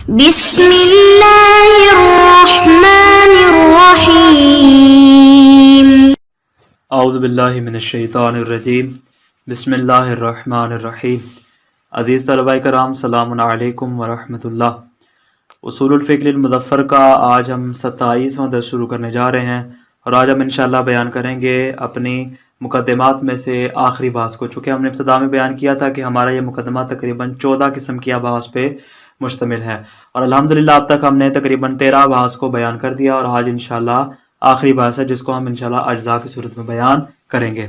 بسم اللہ الرحمن الرحیم۔ اعوذ باللہ من الشیطان الرجیم، بسم اللہ الرحمن الرحیم۔ عزیز طلبہ کرام، سلام علیکم ورحمۃ اللہ۔ اصول الفقہ المظفر کا آج ہم 27واں درس شروع کرنے جا رہے ہیں، اور آج ہم انشاءاللہ بیان کریں گے اپنی مقدمات میں سے آخری بحث کو۔ چونکہ ہم نے ابتدا میں بیان کیا تھا کہ ہمارا یہ مقدمہ تقریباً 14 قسم کی ابحاث پہ مشتمل ہے، اور الحمدللہ اب تک ہم نے تقریباً 13 ابحاث کو بیان کر دیا، اور آج انشاءاللہ آخری بحث ہے جس کو ہم انشاءاللہ اجزاء کی صورت میں بیان کریں گے۔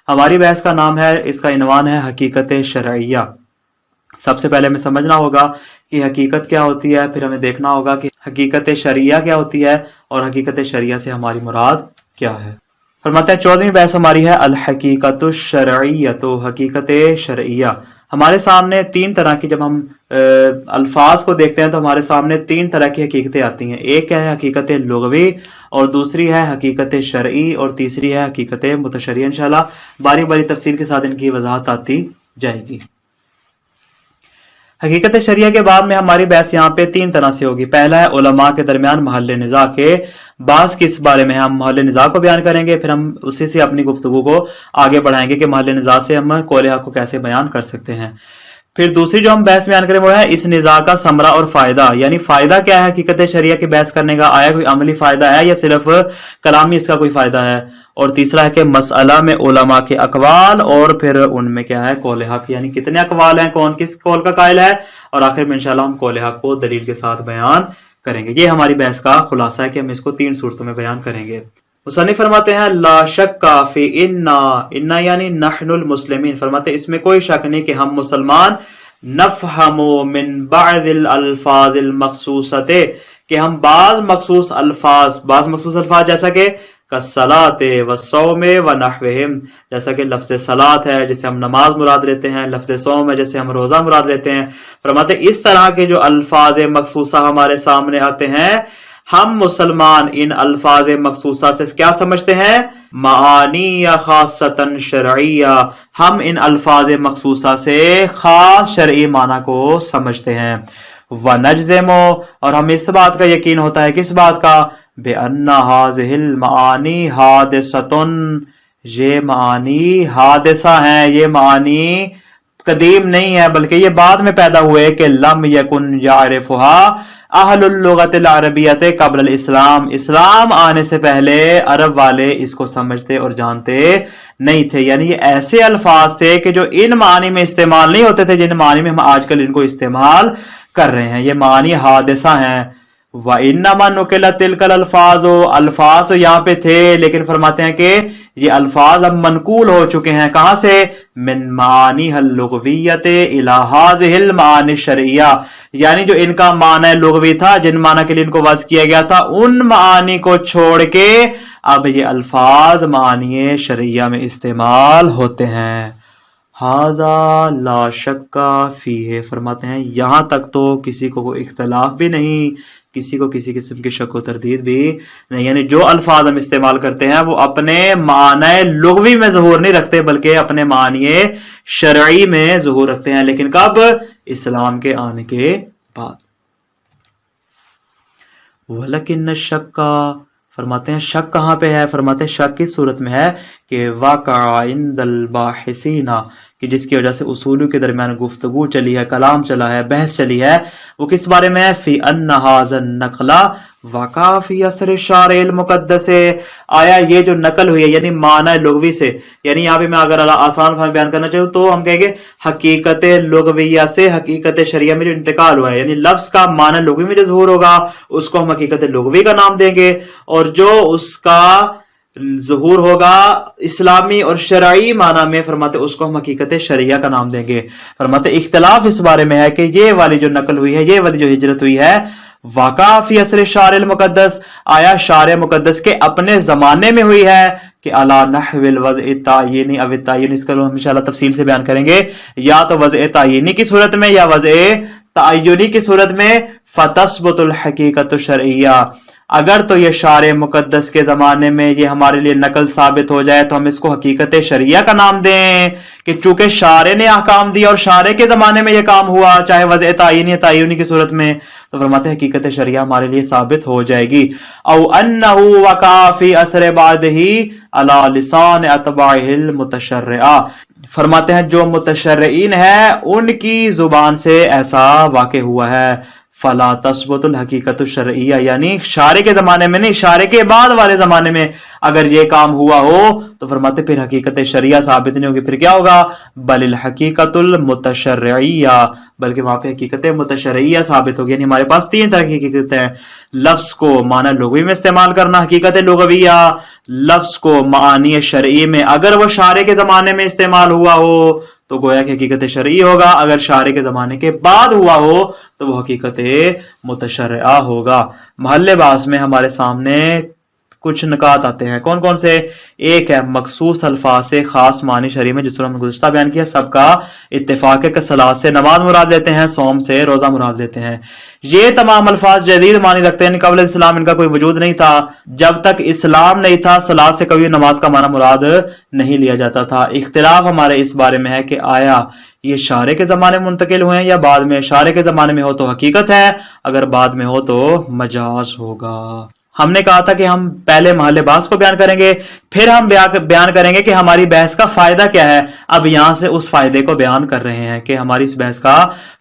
ہماری بحث کا نام ہے، اس کا عنوان ہے حقیقت شرعیہ۔ سب سے پہلے ہمیں سمجھنا ہوگا کہ حقیقت کیا ہوتی ہے، پھر ہمیں دیکھنا ہوگا کہ حقیقت شرعیہ کیا ہوتی ہے، اور حقیقت شرعیہ سے ہماری مراد کیا ہے۔ فرماتے ہیں 14ویں بحث ہماری ہے الحقیقت الشرعیہ، تو حقیقت شرعیہ۔ ہمارے سامنے تین طرح کی، جب ہم الفاظ کو دیکھتے ہیں تو ہمارے سامنے تین طرح کی حقیقتیں آتی ہیں۔ ایک ہے حقیقت لغوی، اور دوسری ہے حقیقت شرعی، اور تیسری ہے حقیقت متشریع۔ انشاءاللہ باری باری تفصیل کے ساتھ ان کی وضاحت آتی جائے گی۔ حقیقت شرعیہ کے باب میں ہماری بحث یہاں پہ تین طرح سے ہوگی۔ پہلا ہے علماء کے درمیان محل نزاع کے بعض کس بارے میں، ہم محل نزاع کو بیان کریں گے، پھر ہم اسی سے اپنی گفتگو کو آگے بڑھائیں گے کہ محل نزاع سے ہم قول حق کو کیسے بیان کر سکتے ہیں۔ پھر دوسری جو ہم بحث بیان کریں وہ ہے اس نزاع کا ثمرہ اور فائدہ، یعنی فائدہ کیا ہے حقیقت شرعیہ کی بحث کرنے کا، آیا کوئی عملی فائدہ ہے یا صرف کلامی اس کا کوئی فائدہ ہے۔ اور تیسرا ہے کہ مسئلہ میں علماء کے اقوال، اور پھر ان میں کیا ہے قول حق، یعنی کتنے اقوال ہیں، کون کس قول کا قائل ہے، اور آخر میں انشاءاللہ ہم قول حق کو دلیل کے ساتھ بیان کریں گے۔ یہ ہماری بحث کا خلاصہ ہے کہ ہم اس کو تین صورتوں میں بیان کریں گے۔ مصنف فرماتے ہیں لا شک فی انا یعنی نحن المسلمین، فرماتے ہیں اس میں کوئی شک نہیں کہ ہم مسلمان نفہم من بعض الالفاظ المخصوصۃ، کہ ہم بعض مخصوص الفاظ جیسا کہ کالصلاۃ والصوم ونحوہم، جیسا کہ لفظ صلاۃ ہے جسے ہم نماز مراد لیتے ہیں، لفظ صوم ہے جسے ہم روزہ مراد لیتے ہیں۔ فرماتے اس طرح کے جو الفاظ مخصوصہ ہمارے سامنے آتے ہیں، ہم مسلمان ان الفاظ مخصوصہ سے کیا سمجھتے ہیں، معانی یا خاصتاً شرعیہ، ہم ان الفاظ مخصوصہ سے خاص شرعی معنی کو سمجھتے ہیں۔ وَنَجْزِمُ، اور ہمیں اس بات کا یقین ہوتا ہے، کس بات کا، بِأَنَّ هَذِهِ الْمَعَانِي حَادِثَةٌ، یہ معانی حادثہ ہیں، یہ معانی قدیم نہیں ہے بلکہ یہ بعد میں پیدا ہوئے، کہ لم یکن یعرفها اہل اللغت العربیت قبل الاسلام، اسلام آنے سے پہلے عرب والے اس کو سمجھتے اور جانتے نہیں تھے، یعنی یہ ایسے الفاظ تھے کہ جو ان معانی میں استعمال نہیں ہوتے تھے جن معانی میں ہم آج کل ان کو استعمال کر رہے ہیں، یہ معانی حادثہ ہیں۔ وَإِنَّمَا نُقِلَتْ تِلْكَ الْأَلْفَاظُ، الفاظ یہاں پہ تھے لیکن فرماتے ہیں کہ یہ الفاظ اب منقول ہو چکے ہیں، کہاں سے، من معانیها اللغویۃ الی هذه المعانی الشرعیہ، یعنی جو ان کا معنی لغوی تھا، جن معنی کے لیے ان کو وضع کیا گیا تھا، ان معانی کو چھوڑ کے اب یہ الفاظ معانی شرعیہ میں استعمال ہوتے ہیں۔ ھذا لا شک فیہ، فرماتے ہیں یہاں تک تو کسی کو کوئی اختلاف بھی نہیں، کسی کو کسی قسم کی شک و تردید بھی نہیں، یعنی جو الفاظ ہم استعمال کرتے ہیں وہ اپنے معنی لغوی میں ظہور نہیں رکھتے بلکہ اپنے معنی شرعی میں ظہور رکھتے ہیں، لیکن کب، اسلام کے آنے کے بعد۔ وَلَكِنَّ الشَّكَّ، فرماتے ہیں شک کہاں پہ ہے، فرماتے ہیں شک کی صورت میں ہے کہ واقع عند الباحثین، کہ جس کی وجہ سے اصولیوں کے درمیان گفتگو چلی ہے، کلام چلا ہے، بحث چلی ہے، وہ کس بارے میں ہے، فی ان ھذا النقل وقع فی عصر الشارع المقدس، آیا یہ جو نقل ہوئی ہے یعنی معنی لغوی سے، یعنی یہاں پہ میں اگر آسان فہم بیان کرنا چاہوں تو ہم کہیں گے حقیقت لغویہ سے حقیقت شرعیہ میں جو انتقال ہوا ہے، یعنی لفظ کا معنی لغوی میں جو ظہور ہوگا اس کو ہم حقیقت لغوی کا نام دیں گے، اور جو اس کا ظہور ہوگا اسلامی اور شرعی معنی میں، فرماتے اس کو ہم حقیقت شرعیہ کا نام دیں گے۔ فرماتے اختلاف اس بارے میں ہے کہ یہ والی جو نقل ہوئی ہے، یہ والی جو ہجرت ہوئی ہے، واقع فی عصر الشارع المقدس، آیا شارع مقدس کے اپنے زمانے میں ہوئی ہے، کہ علی نحو الوضع التعیینی او التعین، اس کا ہم انشاءاللہ تفصیل سے بیان کریں گے، یا تو وضع تعیینی کی صورت میں یا وضع تعینی کی صورت میں، فتثبت الحقیقت الشرعیہ، اگر تو یہ شارع مقدس کے زمانے میں یہ ہمارے لیے نقل ثابت ہو جائے تو ہم اس کو حقیقت شریعہ کا نام دیں کہ چونکہ شارع نے احکام دیا اور شارع کے زمانے میں یہ کام ہوا چاہے وضع تعین یا تعینی کی صورت میں، تو فرماتے ہیں حقیقت شریعہ ہمارے لیے ثابت ہو جائے گی۔ او انہ وقع فی عصر بعدہ علی لسان اتباعہ المتشرعہ، فرماتے ہیں جو متشرعین ہیں ان کی زبان سے ایسا واقع ہوا ہے۔ فلا تثبت الحقیقت الشرعیہ، یعنی شارع کے زمانے میں نہیں، شارع کے بعد والے زمانے میں اگر یہ کام ہوا ہو تو فرماتے پھر حقیقت شریعہ ثابت نہیں ہوگی، پھر کیا ہوگا؟ بل الحقیقت المتشرعیہ، بلکہ وہاں پہ حقیقت متشرعیہ ثابت ہوگی۔ یعنی ہمارے پاس تین طرح کی حقیقت ہے: لفظ کو معنی لغوی میں استعمال کرنا حقیقت لغویہ، لفظ کو معانی شرعی میں اگر وہ شارع کے زمانے میں استعمال ہوا ہو تو گویا کہ حقیقت شرعی ہوگا، اگر شارع کے زمانے کے بعد ہوا ہو تو وہ حقیقت متشرعہ ہوگا۔ محل بحث میں ہمارے سامنے کچھ نکات آتے ہیں، کون کون سے؟ ایک ہے مخصوص الفاظ سے خاص معنی شرعی میں، جس طرح ہم نے گزشتہ بیان کیا، سب کا اتفاق ہے کہ صلاۃ سے نماز مراد لیتے ہیں، صوم سے روزہ مراد لیتے ہیں۔ یہ تمام الفاظ جدید معنی رکھتے ہیں، قبل اسلام ان کا کوئی وجود نہیں تھا، جب تک اسلام نہیں تھا صلاۃ سے کبھی نماز کا معنی مراد نہیں لیا جاتا تھا۔ اختلاف ہمارے اس بارے میں ہے کہ آیا یہ شارع کے زمانے میں منتقل ہوئے ہیں یا بعد میں؟ شارع کے زمانے میں ہو تو حقیقت ہے، اگر بعد میں ہو تو مجاز ہوگا۔ ہم نے کہا تھا کہ ہم پہلے محل بحث کو بیان کریں گے، پھر ہم بیان کریں گے کہ ہماری بحث کا فائدہ کیا ہے۔ اب یہاں سے اس فائدے کو بیان کر رہے ہیں کہ ہماری اس بحث کا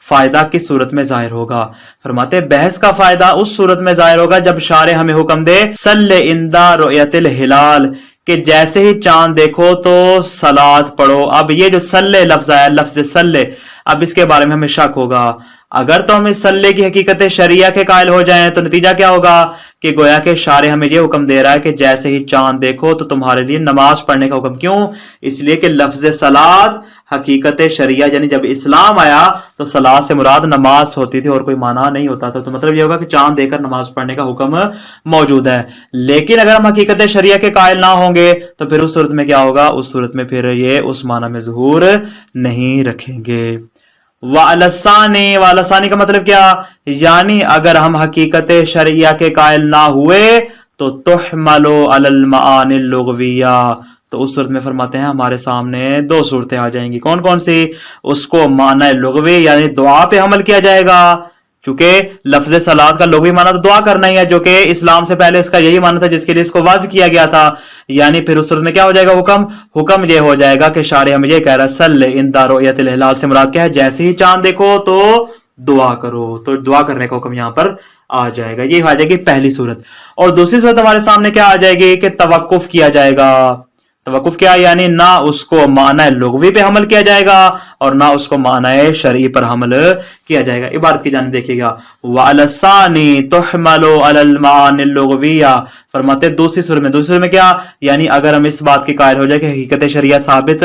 فائدہ کس صورت میں ظاہر ہوگا۔ فرماتے بحث کا فائدہ اس صورت میں ظاہر ہوگا جب شارع ہمیں حکم دے صلی عند رؤیت الہلال، کہ جیسے ہی چاند دیکھو تو صلاۃ پڑھو۔ اب یہ جو صلی لفظ ہے، لفظ صلی، اب اس کے بارے میں ہمیں شک ہوگا۔ اگر تو ہم اس صلی کی حقیقت شریعہ کے قائل ہو جائیں تو نتیجہ کیا ہوگا کہ گویا کہ شارع ہمیں یہ حکم دے رہا ہے کہ جیسے ہی چاند دیکھو تو تمہارے لیے نماز پڑھنے کا حکم۔ کیوں؟ اس لیے کہ لفظ صلاۃ حقیقت شریعہ، یعنی جب اسلام آیا تو صلاۃ سے مراد نماز ہوتی تھی اور کوئی معنی نہیں ہوتا تھا، تو مطلب یہ ہوگا کہ چاند دیکھ کر نماز پڑھنے کا حکم موجود ہے۔ لیکن اگر ہم حقیقت شریعہ کے قائل نہ ہوں گے تو پھر اس صورت میں کیا ہوگا؟ اس صورت میں پھر یہ اس معنی میں ظہور نہیں رکھیں گے۔ وَعَلَى کا مطلب کیا؟ یعنی اگر ہم حقیقت شرعیہ کے قائل نہ ہوئے تو تحمل علی المعانی اللغویہ، تو اس صورت میں فرماتے ہیں ہمارے سامنے دو صورتیں آ جائیں گی۔ کون کون سی؟ اس کو معنی لغوی یعنی دعا پہ حمل کیا جائے گا، چونکہ لفظ صلاۃ کا لغوی معنی تو دعا کرنا ہی ہے، جو کہ اسلام سے پہلے اس کا یہی معنی تھا جس کے لیے اس کو واضح کیا گیا تھا۔ یعنی پھر اس صورت میں کیا ہو جائے گا؟ حکم یہ ہو جائے گا کہ شارع ہمیں یہ کہہ رہا ہے صلی عند رؤیت الہلال سے مراد کیا ہے؟ جیسے ہی چاند دیکھو تو دعا کرو، تو دعا کرنے کا حکم یہاں پر آ جائے گا۔ یہ آ جائے گی پہلی صورت۔ اور دوسری صورت ہمارے سامنے کیا آ جائے گی کہ توقف کیا جائے گا۔ توقف کیا؟ یعنی نہ اس کو معنی لغوی پہ حمل کیا جائے گا اور نہ اس کو معنی شرعی پر حمل کیا جائے گا۔ عبارت کی جانب دیکھیے گا، وَعَلَى الثَّانِي تُحْمَلُ عَلَى الْمَعَانِ اللُّغْوِيَّةِ، فرماتے دوسری صورت میں کیا؟ یعنی اگر ہم اس بات کے قائل ہو جائے کہ حقیقت شریعہ ثابت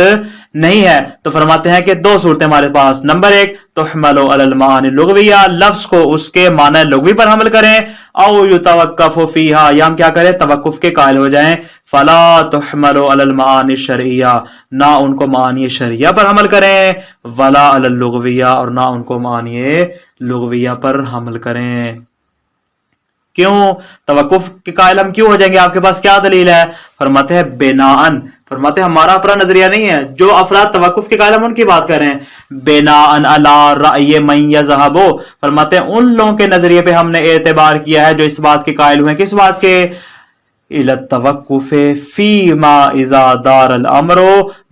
نہیں ہے تو فرماتے ہیں کہ دو صورتیں ہمارے پاس۔ نمبر ایک، تحمل علی المعانی اللغویہ، لفظ کو اس کے معنی لغوی پر حمل کریں، او یتوقف فیہا، یا ہم کیا کریں؟ توقف کے قائل ہو جائیں۔ فلا تحمل علی المعانی الشرعیہ، نہ ان کو معانی شرعیہ پر حمل کریں، ولا علی اللغویہ، اور نہ ان کو معانی لغویہ پر حمل کریں۔ کیوں توقف کے قائل ہم کیوں ہو جائیں گے؟ آپ کے پاس کیا دلیل ہے؟ فرماتے ہیں بناءً، فرماتے ہیں ہمارا اپنا نظریہ نہیں ہے، جو افراد توقف کے قائل ہم ان کی بات کر رہے ہیں۔ بناءً علی رأی من یذهب، فرماتے ہیں ان لوگوں کے نظریے پہ ہم نے اعتبار کیا ہے جو اس بات کے قائل ہوئے ہیں۔ کس بات کے؟ الى التوقف فيما اذا دار الامر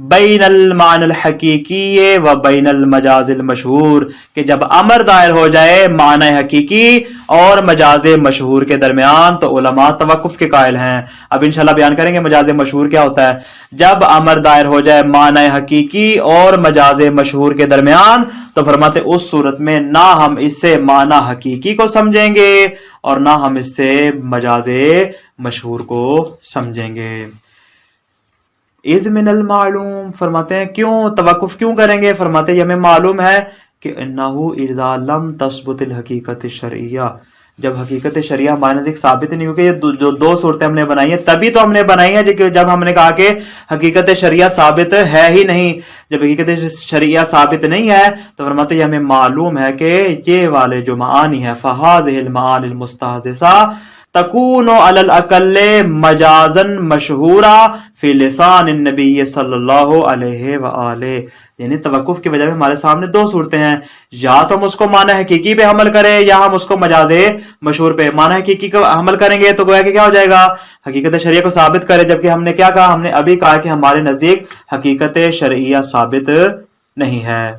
بین المعنى الحقیقی و بین المجاز المشہور، کہ جب امر دائر ہو جائے معنی حقیقی اور مجاز مشہور کے درمیان تو علماء توقف کے قائل ہیں۔ اب انشاءاللہ بیان کریں گے مجاز مشہور کیا ہوتا ہے۔ جب امر دائر ہو جائے معنی حقیقی اور مجاز مشہور کے درمیان تو فرماتے اس صورت میں نہ ہم اس سے معنی حقیقی کو سمجھیں گے اور نہ ہم اس سے مجاز مشہور کو سمجھیں گے۔ اذ من المعلوم، فرماتے ہیں کیوں توقف کیوں کریں گے؟ فرماتے ہیں ہمیں معلوم ہے کہ انہو اذا لم تثبت الحقیقت الشرعیہ، جب حقیقت شریعہ ہمارے نزدیک ثابت نہیں ہوگی، یہ جو دو صورتیں ہم نے بنائی ہیں تبھی تو ہم نے بنائی ہیں جب ہم نے کہا کہ حقیقت شریعہ ثابت ہے ہی نہیں۔ جب حقیقت شریعہ ثابت نہیں ہے تو فرماتے ہیں ہمیں معلوم ہے کہ یہ والے جو معانی ہیں فہذہ المعانی المستحدثہ تکون علی الاقل مجازن مشہورا فی لسان النبی صلی اللہ علیہ وآلہ. یعنی توقف کی وجہ میں ہمارے سامنے دو صورتیں ہیں، یا تو ہم اس کو معنی حقیقی پہ حمل کریں یا ہم اس کو مجاز مشہور پہ. معنی حقیقی کو حمل کریں گے تو گویا کہ کیا ہو جائے گا، حقیقت شرعیہ کو ثابت کرے، جبکہ ہم نے کیا کہا، ہم نے ابھی کہا کہ ہمارے نزدیک حقیقت شرعیہ ثابت نہیں ہے.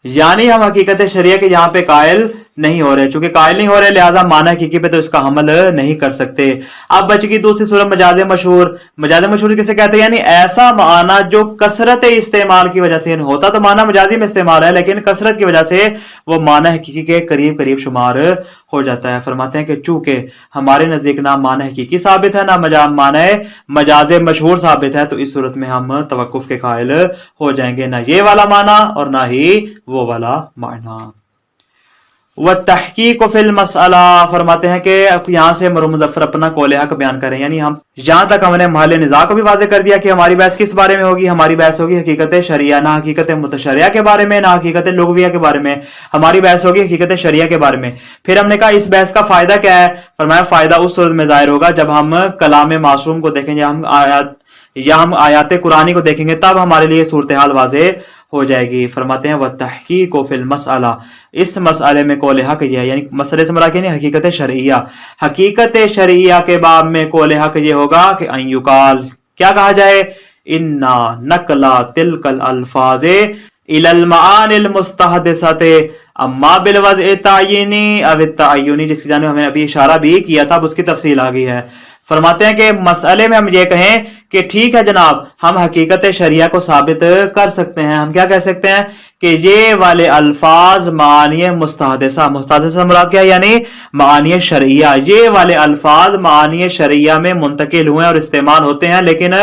یعنی ہم حقیقت شرعیہ کے یہاں پہ قائل نہیں ہو رہے، چونکہ قائل نہیں ہو رہے لہذا معنی حقیقی پہ تو اس کا حمل نہیں کر سکتے. اب بچ گئی دوسری صورت مجاز مشہور. مجاز مشہور کسے کہتے ہیں؟ یعنی ایسا معنی جو کثرت استعمال کی وجہ سے، ہوتا تو معنی مجازی میں استعمال ہے لیکن کثرت کی وجہ سے وہ معنی حقیقی کے قریب قریب شمار ہو جاتا ہے. فرماتے ہیں کہ چونکہ ہمارے نزدیک نہ معنی حقیقی ثابت ہے نہ معنی مجاز مشہور ثابت ہے، تو اس صورت میں ہم توقف کے قائل ہو جائیں گے، نہ یہ والا معنی اور نہ ہی وہ والا معنی. والتحقیق فی المسئلہ. فرماتے ہیں کہ یہاں سے مرحوم مظفر اپنا قول حق بیان کریں، یعنی ہم جہاں تک ہم نے محل نزاع کو بھی واضح کر دیا کہ ہماری بحث کس بارے میں ہوگی. ہماری بحث ہوگی حقیقت شرعیہ، نہ حقیقت متشرعہ کے بارے میں نہ حقیقت لغویہ کے بارے میں، ہماری بحث ہوگی حقیقت شرعیہ کے بارے میں. پھر ہم نے کہا اس بحث کا فائدہ کیا ہے؟ فرمایا فائدہ اس صورت میں ظاہر ہوگا جب ہم کلام معصوم کو دیکھیں یا ہم آیات قرآنی کو دیکھیں گے، تب ہمارے لیے صورتحال واضح ہو جائے گی. فرماتے ہیں وَالتَّحْقِيقُ فِي الْمَسْأَلَةِ. اس مسئلے میں قول حق یہ ہے، یعنی مسئلے سے مراد یعنی حقیقت شرعیہ. حقیقت شرعیہ کے باب میں قول حق یہ ہوگا کہ ان یقال، کیا کہا جائے، انا نقل تلک الالفاظ الى المعانی المستحدثۃ اما بالوضع تعینی او التعینی، جس کی جانب ہمیں ابھی اشارہ بھی کیا تھا، اب اس کی تفصیل آ گئی ہے. فرماتے ہیں کہ مسئلے میں ہم یہ کہیں کہ ٹھیک ہے جناب، ہم حقیقت شرعیہ کو ثابت کر سکتے ہیں. ہم کیا کہہ سکتے ہیں کہ یہ والے الفاظ معانی مستحدثہ، مستحدثہ مراد کیا ہے، یعنی معانی شرعیہ، یہ والے الفاظ معانی شرعیہ میں منتقل ہوئے اور استعمال ہوتے ہیں. لیکن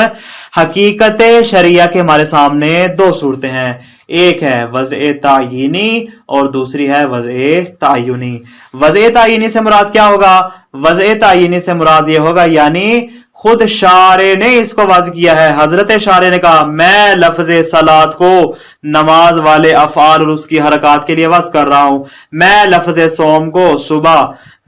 حقیقت شرعیہ کے ہمارے سامنے دو صورتیں ہیں، ایک ہے وضع تعینی اور دوسری ہے وضع تعینی. وضع تعینی سے مراد کیا ہوگا؟ وضع تعینی سے مراد یہ ہوگا یعنی خود شارع نے اس کو واضح کیا ہے. حضرت شارع نے کہا میں لفظ صلاۃ کو نماز والے افعال اور اس کی حرکات کے لیے وضع کر رہا ہوں، میں لفظ صوم کو صبح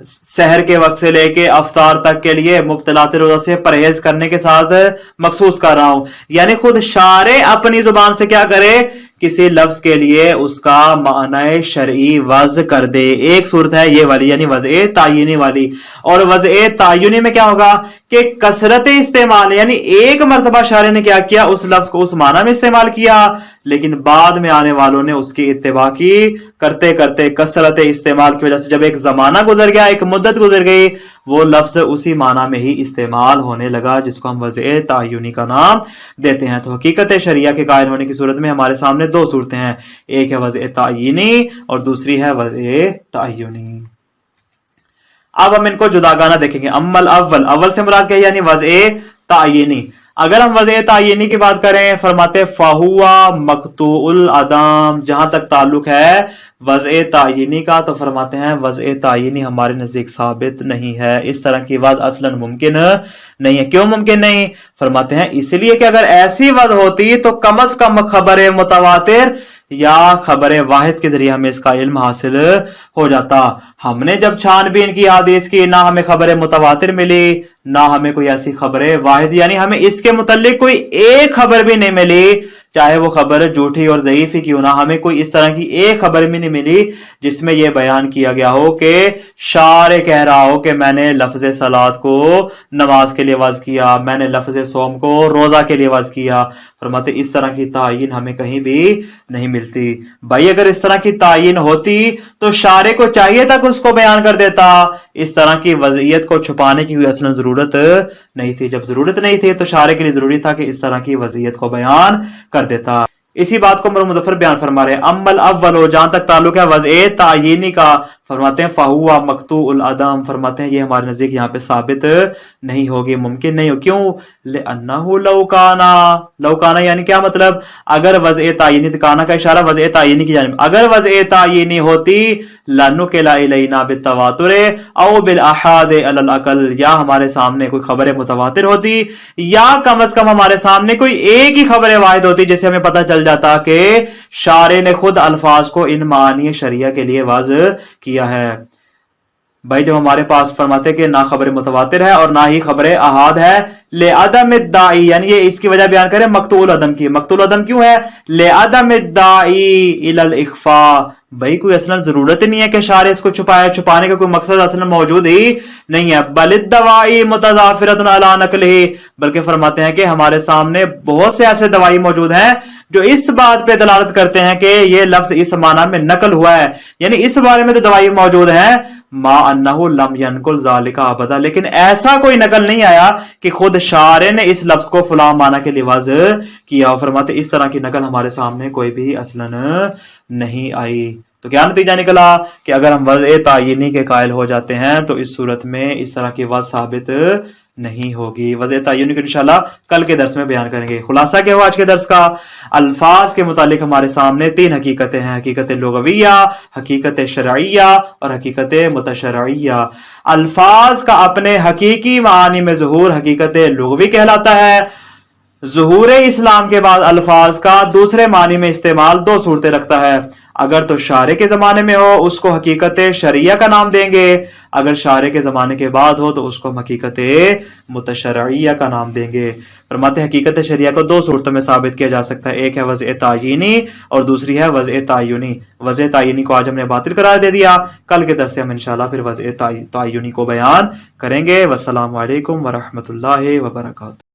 سحر کے وقت سے لے کے افطار تک کے لیے مبتلات روزہ سے پرہیز کرنے کے ساتھ مخصوص کر رہا ہوں. یعنی خود شارع اپنی زبان سے کیا کرے، کسی لفظ کے لیے اس کا معنی شرعی وضع کر دے. ایک صورت ہے یہ والی یعنی وضع تعینی والی. اور وضع تعینی میں کیا ہوگا کہ کثرت استعمال، یعنی ایک مرتبہ شارع نے کیا کیا، اس لفظ کو اس معنی میں استعمال کیا، لیکن بعد میں آنے والوں نے اس کی اتباع کی، کرتے کرتے کثرت استعمال کی وجہ سے جب ایک زمانہ گزر گیا، ایک مدت گزر گئی، وہ لفظ اسی معنی میں ہی استعمال ہونے لگا، جس کو ہم وضع تعینی کا نام دیتے ہیں. تو حقیقت شرعیہ کے قائل ہونے کی صورت میں ہمارے سامنے دو صورتیں ہیں، ایک ہے وضع تعینی اور دوسری ہے وضع تعینی. اب ہم ان کو جداگانہ دیکھیں گے. امل اول سے مراد کیا، یعنی وضع تعینی. اگر ہم وضع تعینی کی بات کریں، فرماتے فَهُوَ مَقْطُوعُ الْعَدَامِ. جہاں تک تعلق ہے وضع تعینی کا تو فرماتے ہیں وضع تعینی ہمارے نزدیک ثابت نہیں ہے. اس طرح کی وضع اصلاً ممکن نہیں ہے. کیوں ممکن نہیں؟ فرماتے ہیں اس لیے کہ اگر ایسی وضع ہوتی تو کم از کم خبر متواتر یا خبر واحد کے ذریعے ہمیں اس کا علم حاصل ہو جاتا. ہم نے جب چھان بین کی حدیث کی، نہ ہمیں خبر متواتر ملی نہ ہمیں کوئی ایسی خبر واحد، یعنی ہمیں اس کے متعلق کوئی ایک خبر بھی نہیں ملی، چاہے وہ خبر جھوٹی اور ضعیف ہی کیوں نہ. ہمیں کوئی اس طرح کی ایک خبر بھی نہیں ملی جس میں یہ بیان کیا گیا ہو کہ شارع کہہ رہا ہو کہ میں نے لفظ صلاۃ کو نماز کے لیے وضع کیا، میں نے لفظ صوم کو روزہ کے لیے وضع کیا. فرماتے اس طرح کی تعین ہمیں کہیں بھی نہیں ملتی. بھائی اگر اس طرح کی تعین ہوتی تو شارع کو چاہیے تھا کہ اس کو بیان کر دیتا. اس طرح کی وضعیت کو چھپانے کی اصلا ضرورت نہیں تھی. جب ضرورت نہیں تھی تو شارع کے لیے ضروری تھا کہ اس طرح کی وضعیت کو بیان کر دیتا. اسی بات کو مرحوم مظفر بیان فرما رہے ہیں. امل اول، جہاں تک تعلق ہے وضع تعینی کا، فرماتے ہیں فَهُوَ مَقْطُوعُ الْعَدَامِ. فرماتے ہیں یہ ہمارے نزدیک یہاں پہ ثابت نہیں ہوگی، ممکن نہیں ہو. کیوں؟ لِأَنَّهُ لَوْ كَانَ یعنی کیا مطلب؟ اگر وضع تعینی، کانا کا اشارہ وضع تعینی کی جانب، اگر وضع تعینی ہوتی لَنُقِلَ إِلَيْنَا بِالتَّوَاتُرِ أَوْ بِالْأَحَادِ عَلَى الْأَقَلِ، یا ہمارے سامنے کوئی خبر متواتر ہوتی یا کم از کم ہمارے سامنے کوئی ایک ہی خبر واحد ہوتی جس سے ہمیں پتہ چل جاتا کہ شارع نے خود الفاظ کو ان معانی شرعیہ کے لیے واضح کیا ہے. بھائی جب ہمارے پاس فرماتے کہ نہ خبر متواتر ہے اور نہ ہی خبر احاد ہے، لعدم الداعی، یعنی یہ اس کی وجہ بیان کریں مقطوع العدم کی. مقطوع العدم کیوں ہے؟ لعدم الداعی الی الاخفاء، بھائی کوئی اصلا ضرورت نہیں ہے کہ شارع اس کو چھپائے، چھپانے کا کوئی مقصد اصلا موجود ہی نہیں ہے. بل الدوائی متضافرۃ علی نقلہ، بلکہ فرماتے ہیں کہ ہمارے سامنے بہت سے ایسے دوائی موجود ہیں جو اس بات پہ دلالت کرتے ہیں کہ یہ لفظ اس معنی میں نقل ہوا ہے، یعنی اس بارے میں تو دوائی موجود ہیں. ما انہ لم ینقل ذالک ابدا، لیکن ایسا کوئی نقل نہیں آیا کہ خود شارع نے اس لفظ کو فلاں معنی کے لیے وضع کیا. فرماتے اس طرح کی نقل ہمارے سامنے کوئی بھی اصلا نہیں آئی. تو کیا نتیجہ نکلا کہ اگر ہم وضع تعینی کے قائل ہو جاتے ہیں تو اس صورت میں اس طرح کی وضع ثابت نہیں ہوگی. وضع تعینی کو انشاءاللہ کل کے درس میں بیان کریں گے. خلاصہ کیا ہوا آج کے درس کا؟ الفاظ کے متعلق ہمارے سامنے تین حقیقتیں ہیں، حقیقت لغویہ، حقیقت شرعیہ اور حقیقت متشرعیہ. الفاظ کا اپنے حقیقی معانی میں ظہور حقیقت لغوی کہلاتا ہے. ظہور اسلام کے بعد الفاظ کا دوسرے معنی میں استعمال دو صورتیں رکھتا ہے. اگر تو شارع کے زمانے میں ہو اس کو حقیقت شرعیہ کا نام دیں گے، اگر شارع کے زمانے کے بعد ہو تو اس کو حقیقت متشرعیہ کا نام دیں گے. فرماتے ہیں حقیقت شرعیہ کو دو صورتوں میں ثابت کیا جا سکتا ہے، ایک ہے وضع تعینی اور دوسری ہے وضع تعینی. وضع تعینی کو آج ہم نے باطل قرار دے دیا، کل کے درس سے ہم انشاءاللہ پھر وضع تعینی کو بیان کریں گے. والسلام علیکم ورحمۃ اللہ وبرکاتہ.